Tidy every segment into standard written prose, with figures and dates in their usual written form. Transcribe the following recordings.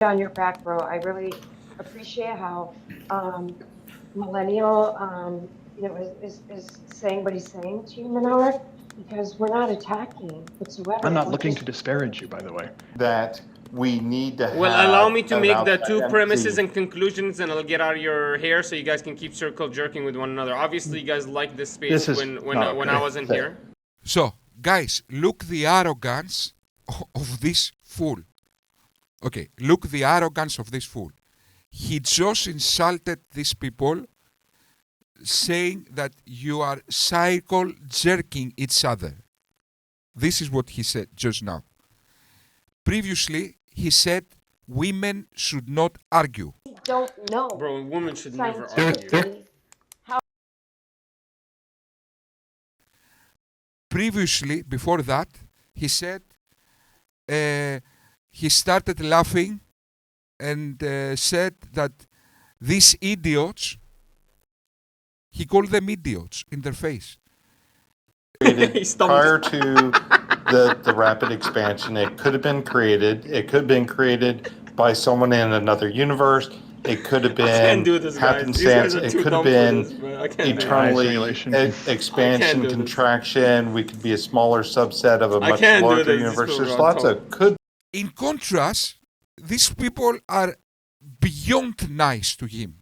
on your back, bro. I really appreciate how millennial, is saying what he's saying to you, Manar, because we're not attacking I'm whatsoever. not We're looking just to disparage you, by the way. That we need to Well, allow have me to an make the outside two premises entity. and conclusions, and I'll get out of your hair so you guys can keep circle jerking with one another. Obviously, you guys liked this space This is when not when okay. I wasn't here. So, guys, look the arrogance of this fool. Okay, look the arrogance of this fool. He just insulted these people, saying that you are cycle jerking each other. This is what he said just now. Previously, he said women should not argue. don't know. Bro, women should never argue. Scientifically, Previously, before that, he said he started laughing and said that these idiots, he called them idiots in their face. He stumbled. Prior to the rapid expansion, it could have been created. It could have been created by someone in another universe. It could have I can't been do this, guys. These guys happenstance. are It too could dumb have for been this, man. I can't do eternally Simulation. expansion, do this. contraction. We could be a smaller subset of a I much can't do larger this. universe. This There's is lots wrong. of could. In contrast, these people are beyond nice to him.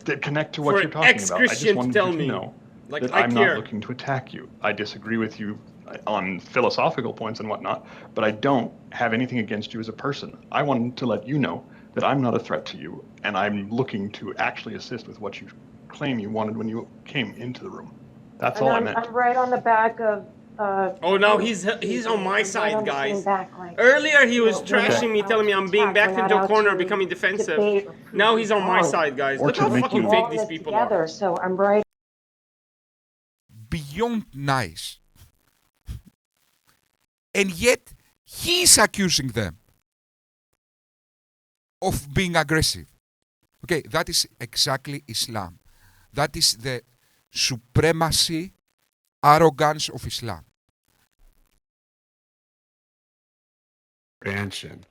To connect to what For you're talking about, I just ex-Christian to wanted tell you me, to know like, that I I'm care. not looking to attack you. I disagree with you on philosophical points and whatnot, but I don't have anything against you as a person. I wanted to let you know that I'm not a threat to you, and I'm looking to actually assist with what you claim you wanted when you came into the room. That's all I and meant. I'm right on the back of. Oh, now he's on my I'm right side, on the guys. same back, like, Earlier he was we're not trashing me, out telling me to I'm being attack, backed we're into not a out corner, to becoming defensive. debate or prove Now he's on my wrong. side, guys. Or Look to how make fucking you- fake We're all in these this people together, are. so I'm right. Beyond nice. And yet, he's accusing them of being aggressive. Okay, that is exactly Islam. That is the supremacy, arrogance of Islam. Expansion.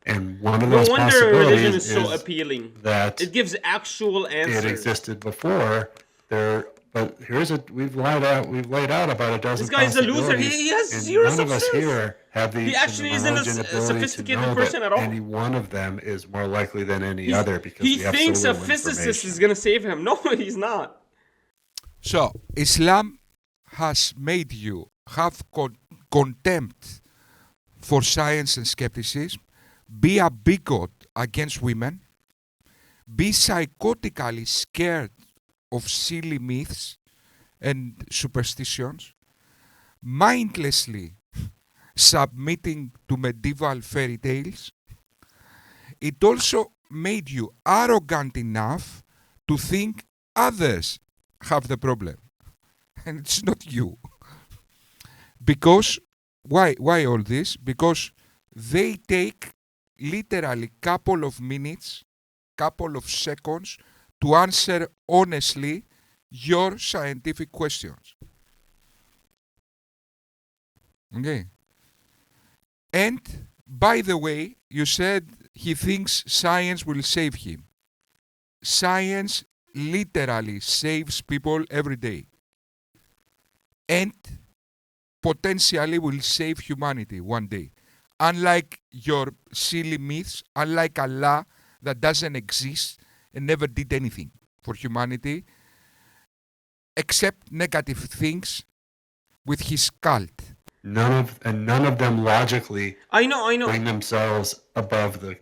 And one of No those wonder religion possibilities is so appealing. that It gives actual it answers. existed before. But we've laid out about a dozen This guy's a loser. possibilities, He has and zero none of us substance. here have the He actually isn't a knowledge and ability sophisticated to know person that at all. any one of them is more likely than any other because He we have thinks so a little physicist information. is gonna save him. No, he's not. So, Islam has made you have contempt for science and skepticism, be a bigot against women, be psychotically scared of silly myths and superstitions, mindlessly submitting to medieval fairy tales. It also made you arrogant enough to think others have the problem. And it's not you. Because, why all this? Because they take literally couple of minutes, couple of seconds to answer honestly your scientific questions. Okay. And, by the way, you said he thinks science will save him. Science literally saves people every day. And potentially will save humanity one day. Unlike your silly myths, unlike Allah that doesn't exist and never did anything for humanity except negative things with his cult. None of them logically I know. bring themselves above the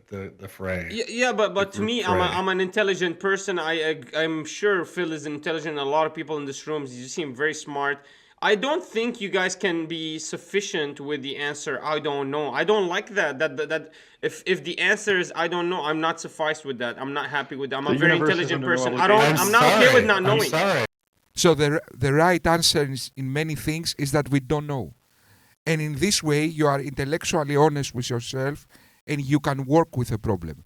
fray. Yeah, but to group me, fray. I'm an intelligent person. I'm sure Phil is intelligent. A lot of people in this room, you seem very smart. I don't think you guys can be sufficient with the answer. I don't know. I don't like that. That if the answer is I don't know, I'm not sufficed with that. I'm not happy with that. I'm a The very universe intelligent isn't a person. obligation. I'm not okay with not knowing. I'm sorry. So the right answer in many things is that we don't know. And in this way, you are intellectually honest with yourself and you can work with the problem.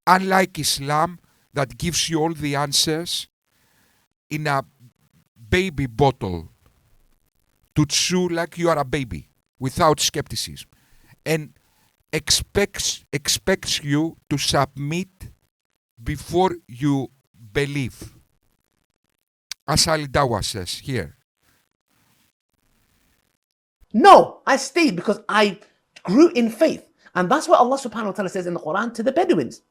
Unlike Islam, that gives you all the answers in a baby bottle to chew like you are a baby without skepticism. And expects you to submit before you believe. As Ali Dawa says here. No, I stayed because I grew in faith. And that's what Allah subhanahu wa ta'ala says in the Quran to the Bedouins.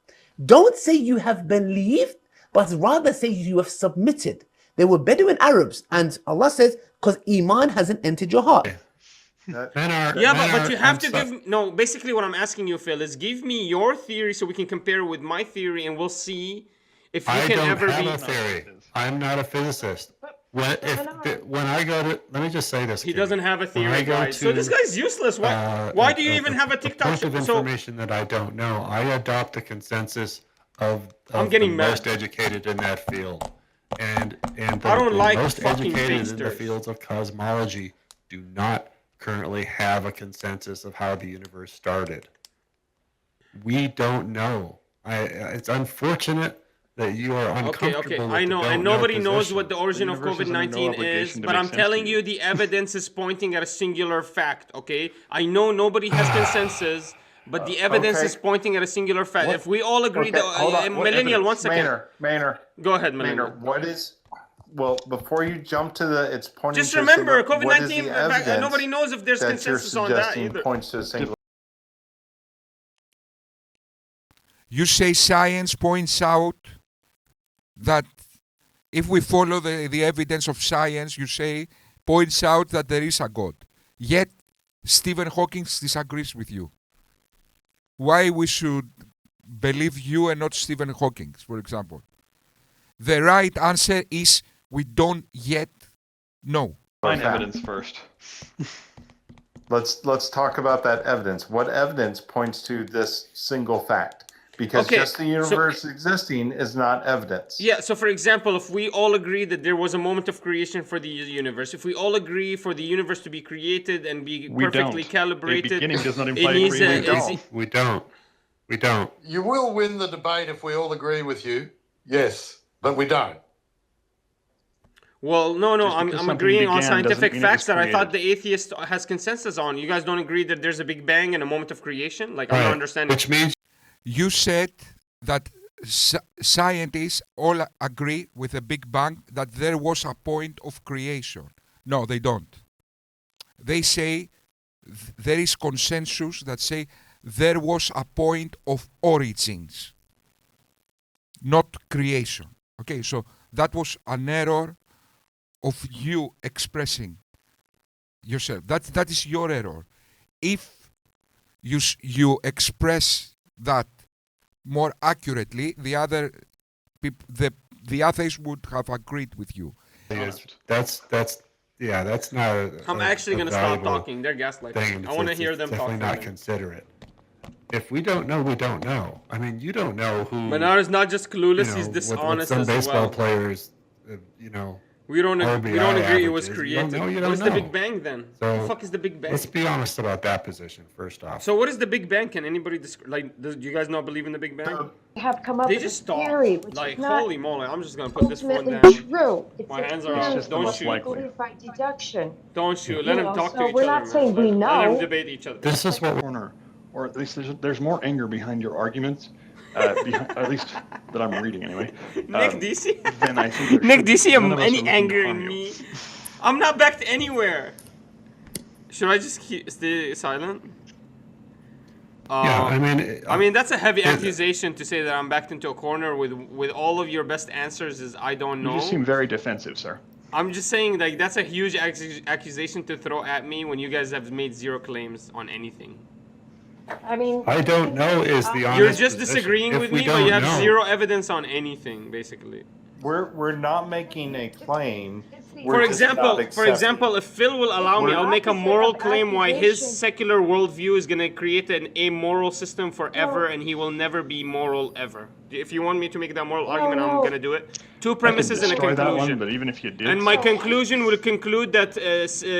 Don't say you have believed, but rather say you have submitted. They were Bedouin Arabs, and Allah says, because Iman hasn't entered your heart. But you have to give... No, basically what I'm asking you, Phil, is give me your theory so we can compare with my theory, and we'll see if you can ever be... I don't have a theory. I'm not a physicist. When I go to... Let me just say this. He doesn't have a theory, guys. So this guy's useless. Why do you even have a TikTok? Bunch of information that I don't know. I adopt the consensus of I'm getting the most educated in that field. And I don't like most fucking educated in the fasters. fields of cosmology do not currently have a consensus of how the universe started. We don't know. It's unfortunate that you are uncomfortable with I know, the and don't nobody know knows what the origin The of universe is under no COVID-19 is, obligation to but make I'm sense telling to you you. the evidence is pointing at a singular fact, okay? I know nobody has consensus, but the evidence okay. is pointing at a singular fact. If we all agree Okay, hold on. that... What Millennial, 1 second. Maynard, Go ahead, Millennial. what is... Well, before you jump to the... It's pointing Just to a remember, single- what is the COVID-19, evidence nobody knows if there's that you're consensus on that suggesting either. points to a single... You say science points out that if we follow the evidence of science, you say, points out that there is a God. Yet, Stephen Hawking disagrees with you. Why we should believe you and not Stephen Hawking, for example? The right answer is we don't yet know. Find evidence first. Let's talk about that evidence. What evidence points to this single fact? Because just the universe existing is not evidence. Yeah, so for example, if we all agree that there was a moment of creation for the universe, if we all agree for the universe to be created and be perfectly calibrated... A beginning does not imply it needs creation. We don't. You will win the debate if we all agree with you. Yes, but we don't. Well, no, Just I'm because agreeing on something began scientific doesn't mean it was facts that I thought created. the atheist has consensus on. You guys don't agree that there's a Big Bang and a moment of creation? Like, I'm not understanding. Which means You said that scientists all agree with the Big Bang that there was a point of creation. No, they don't. They say there is consensus that say there was a point of origins, not creation. Okay, so that was an error of you expressing yourself. That is your error. If you express that more accurately, the other people, the atheists would have agreed with you. that's not. I'm actually going to stop talking. They're gaslighting. I want to hear them talk. Definitely not considerate. If we don't know, we don't know. I mean, you don't know who. Manar is not just clueless; he's what dishonest some as baseball well. players, We don't agree it was averages. created. You What don't is the know. Big Bang then? So, What the fuck is the Big Bang? Let's be honest about that position first off. So what is the Big Bang? Can anybody do you guys not believe in the Big Bang? Have come up They with just a stop. theory, which Like, is not holy moly, I'm just gonna put this phone ultimately down. true. It's My a hands are theory up. just the Don't most shoot. likely. by deduction. Don't shoot. Let You them know, talk so to each we're other. not saying we Let them know. debate each other. This is what Corner, or at least there's more anger behind your arguments, at least that I'm reading anyway. Nick DC? Then I think there Nick should be. DC, None of us are any looking to anger harm in you. me? I'm not backed anywhere. Should I just stay silent? I mean that's a heavy accusation to say that I'm backed into a corner with all of your best answers is I don't know. You just seem very defensive, sir. I'm just saying like that's a huge accusation to throw at me when you guys have made zero claims on anything. I mean, I don't know is the honest You're just position. disagreeing If with we me, but you don't have know- zero evidence on anything, basically. We're not making a claim. For example, if Phil will allow me, I'll make a moral claim why his secular worldview is going to create an amoral system forever and he will never be moral ever. If you want me to make that moral argument, I'm going to do it. Two premises and a destroy that one, conclusion. but even if you did, And my conclusion will conclude that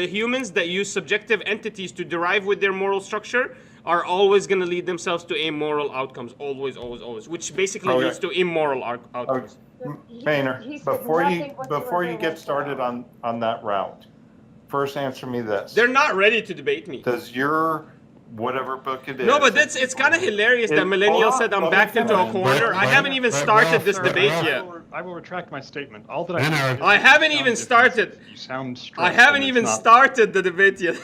humans that use subjective entities to derive with their moral structure are always going to lead themselves to amoral outcomes. Always, always, always. Which basically leads to immoral outcomes. Maynard, he said before nothing you get started on that route, first answer me this. They're not ready to debate me. Does your whatever book it is. No, but it's kind of hilarious that Millennial said I'm backed into a corner. I haven't even started this debate yet. I will retract my statement. All that I haven't even started. You sound stressed. I haven't even started the debate yet.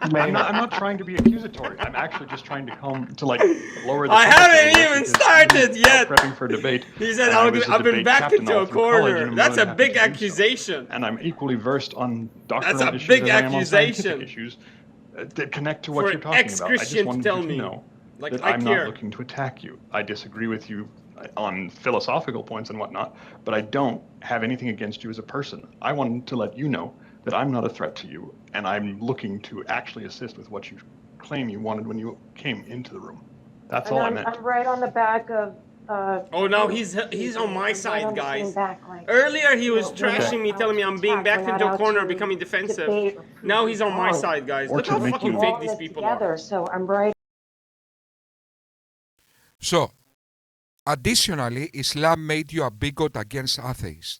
I'm not trying to be accusatory. I'm actually just trying to come to lower the. I haven't even started yet. Prepping for debate. He said I've been backed into a corner. That's a big accusation. And I'm equally versed on doctrinal That's a issues big as I am on accusation. scientific issues that connect to what For you're talking about. I just ex-Christian wanted to tell you to me, know like, that I I'm care. not looking to attack you. I disagree with you on philosophical points and whatnot, but I don't have anything against you as a person. I wanted to let you know that I'm not a threat to you, and I'm looking to actually assist with what you claim you wanted when you came into the room. That's all I meant. I'm right on the back of. Oh, now he's on my right side, on the guys. same back, like, Earlier he was you know, we're trashing me, not telling me out I'm to being attack, backed we're into not a out corner, to becoming defensive. debate or prove Now he's on my wrong. side, guys. Or Look to how make fucking you- We're all fake in these this people together, are. so I'm right. So, additionally, Islam made you a bigot against atheists.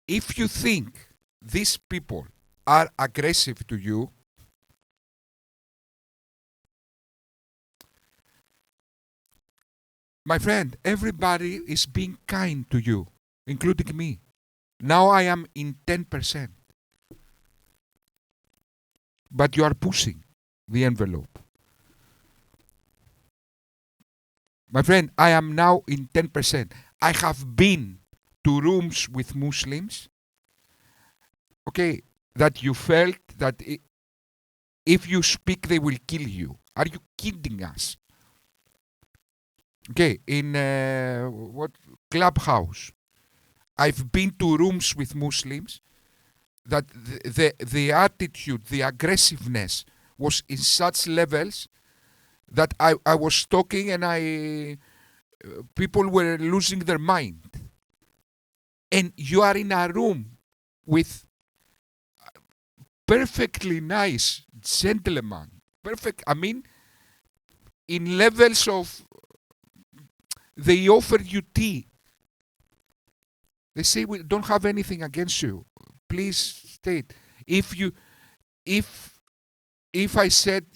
If you think these people are aggressive to you, my friend, everybody is being kind to you, including me. Now I am in 10%. But you are pushing the envelope. My friend, I am now in 10%. I have been to rooms with Muslims, okay, that you felt that if you speak, they will kill you. Are you kidding us? Okay, in what Clubhouse, I've been to rooms with Muslims that the attitude, the aggressiveness was in such levels that I was talking and people were losing their mind. And you are in a room with perfectly nice gentlemen. Perfect, I mean, in levels of, they offer you tea. They say we don't have anything against you. Please state. If I said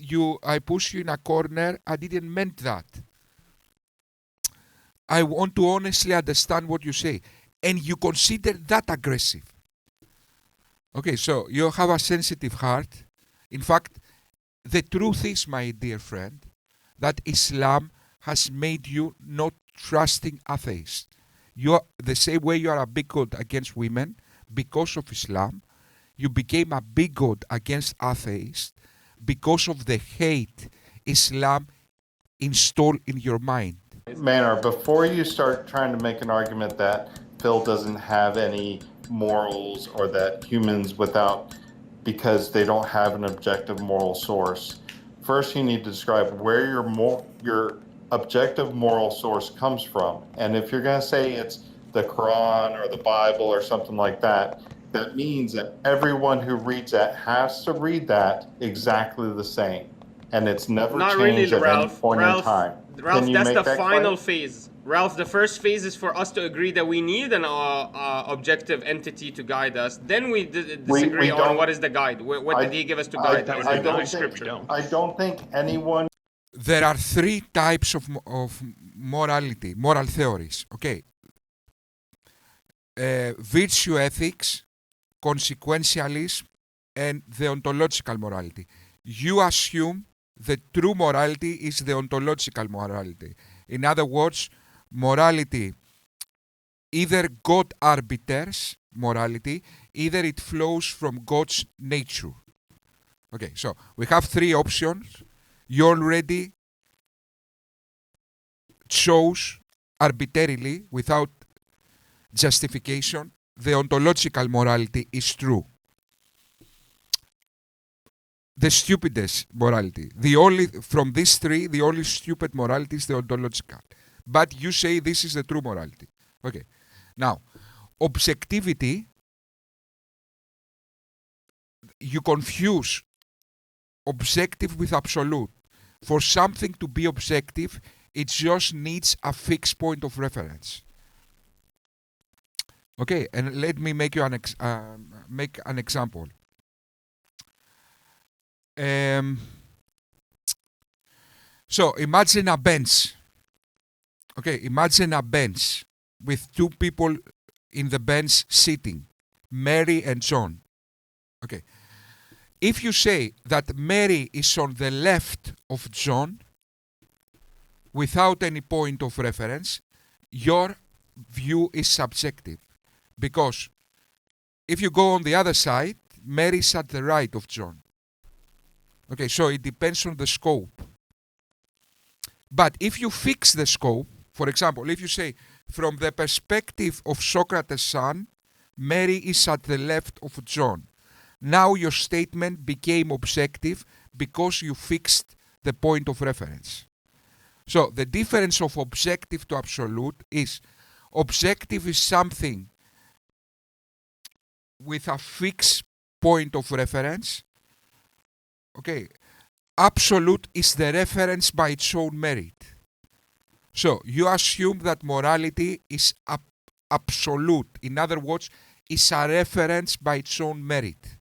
I push you in a corner, I didn't meant that. I want to honestly understand what you say. And you consider that aggressive. Okay, so you have a sensitive heart. In fact, the truth is, my dear friend, that Islam has made you not trusting atheists. You are the same way you are a bigot against women because of Islam. You became a bigot against atheists because of the hate Islam installed in your mind. Manar, before you start trying to make an argument that Phil doesn't have any morals or that humans because they don't have an objective moral source, first you need to describe where your objective moral source comes from. And if you're going to say it's the Quran or the Bible or something like that, that means that everyone who reads that has to read that exactly the same. And it's never Not changed really, at Ralph. any point in time. Ralph, Can you that's make the that final clear? phase. Ralph, the first phase is for us to agree that we need an objective entity to guide us. Then we disagree on what is the guide. What did he give us to guide us? I The Holy don't think, Scripture. I don't think anyone. There are three types of morality, moral theories. Okay, virtue ethics, consequentialism, and the ontological morality. You assume the true morality is the ontological morality. In other words, morality, either God arbiters morality, either it flows from God's nature. Okay, so we have three options. You already chose arbitrarily, without justification, the ontological morality is true. The stupidest morality. From these three, the only stupid morality is the ontological. But you say this is the true morality. Okay. Now, objectivity, you confuse objective with absolute. For something to be objective, it just needs a fixed point of reference. Okay, and let me make you make an example. So imagine a bench. Okay, imagine a bench with two people in the bench sitting, Mary and John. Okay. If you say that Mary is on the left of John, without any point of reference, your view is subjective. Because if you go on the other side, Mary is at the right of John. Okay, so it depends on the scope. But if you fix the scope, for example, if you say, from the perspective of Socrates' son, Mary is at the left of John. Now your statement became objective because you fixed the point of reference. So the difference of objective to absolute is objective is something with a fixed point of reference. Okay, absolute is the reference by its own merit. So you assume that morality is absolute. In other words, is a reference by its own merit.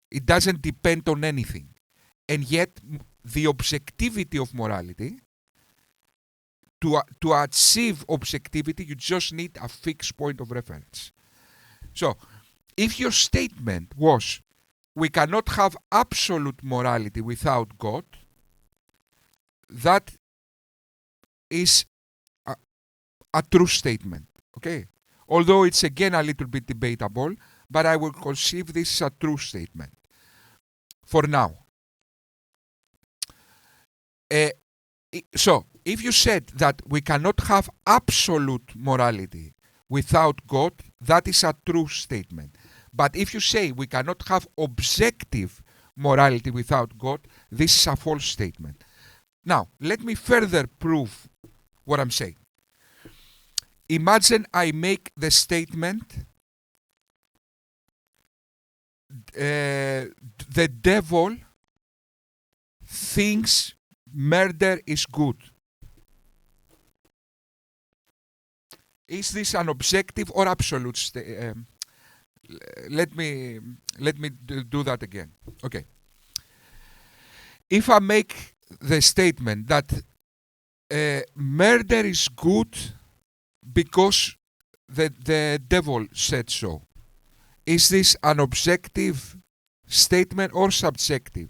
It doesn't depend on anything. And yet, the objectivity of morality, to achieve objectivity, you just need a fixed point of reference. So, if your statement was, we cannot have absolute morality without God, that is a true statement, okay? Although it's again a little bit debatable, but I will conceive this as a true statement for now. So, if you said that we cannot have absolute morality without God, that is a true statement. But if you say we cannot have objective morality without God, this is a false statement. Now, let me further prove what I'm saying. Imagine I make the statement, the devil thinks murder is good. Is this an objective or absolute statement? Let me do that again. Okay. If I make the statement that murder is good because the devil said so, is this an objective statement or subjective?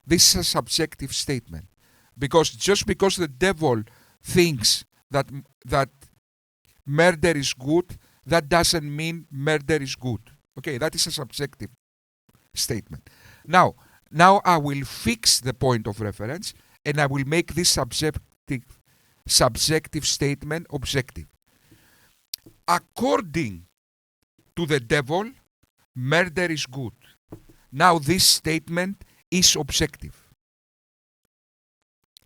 This is a subjective statement. Because just because the devil thinks that murder is good, that doesn't mean murder is good. Okay, that is a subjective statement. Now I will fix the point of reference and I will make this subjective statement objective. According to the devil, murder is good. Now this statement is objective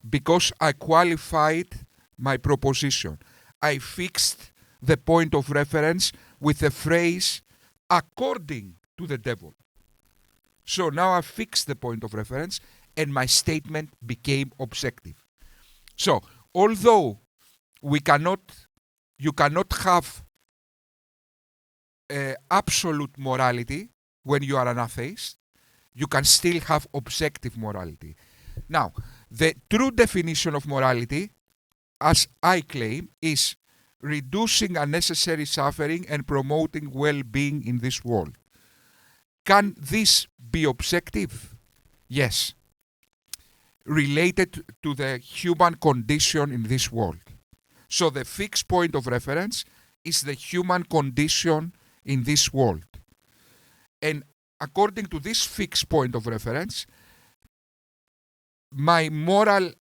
because I qualified my proposition. I fixed the point of reference with the phrase according to the devil. So now I fixed the point of reference and my statement became objective. So although you cannot have absolute morality when you are an atheist, you can still have objective morality. Now, the true definition of morality, as I claim, is reducing unnecessary suffering and promoting well-being in this world. Can this be objective? Yes. Related to the human condition in this world. So the fixed point of reference is the human condition in this world. And according to this fixed point of reference, my moral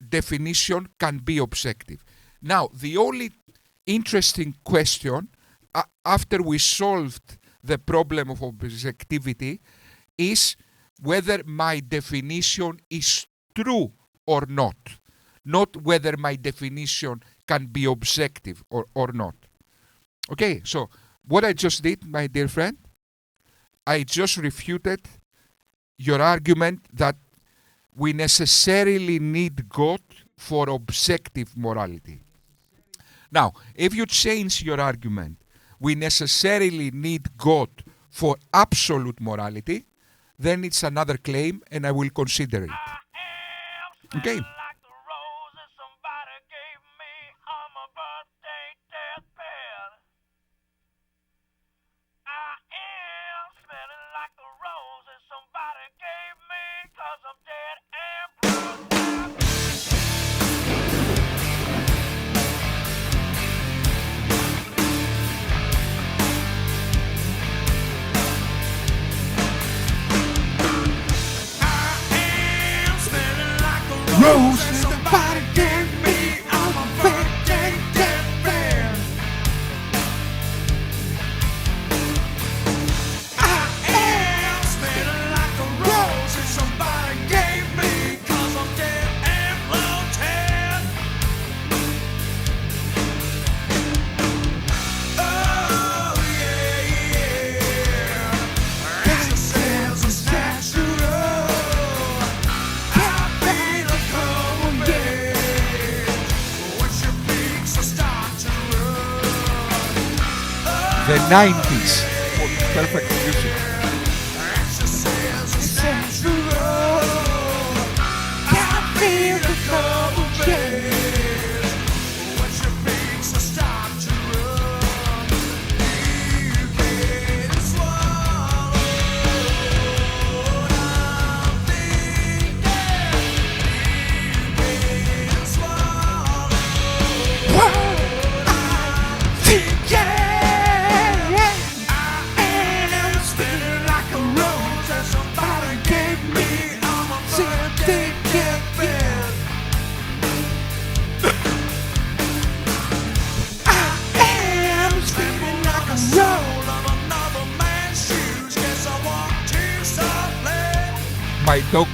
definition can be objective. Now, the only interesting question, after we solved the problem of objectivity, is whether my definition is true or not. Not whether my definition can be objective or not. Okay, so what I just did, my dear friend, I just refuted your argument that we necessarily need God for objective morality. Now, if you change your argument, we necessarily need God for absolute morality, then it's another claim and I will consider it. Okay. Rose, somebody gave me. I'm a virgin dead man. I am smelling like a rose that somebody gave me, 'cause I'm dead and bloated. Oh yeah, yeah. Exercise is natural. The 90s. Perfect music. My dog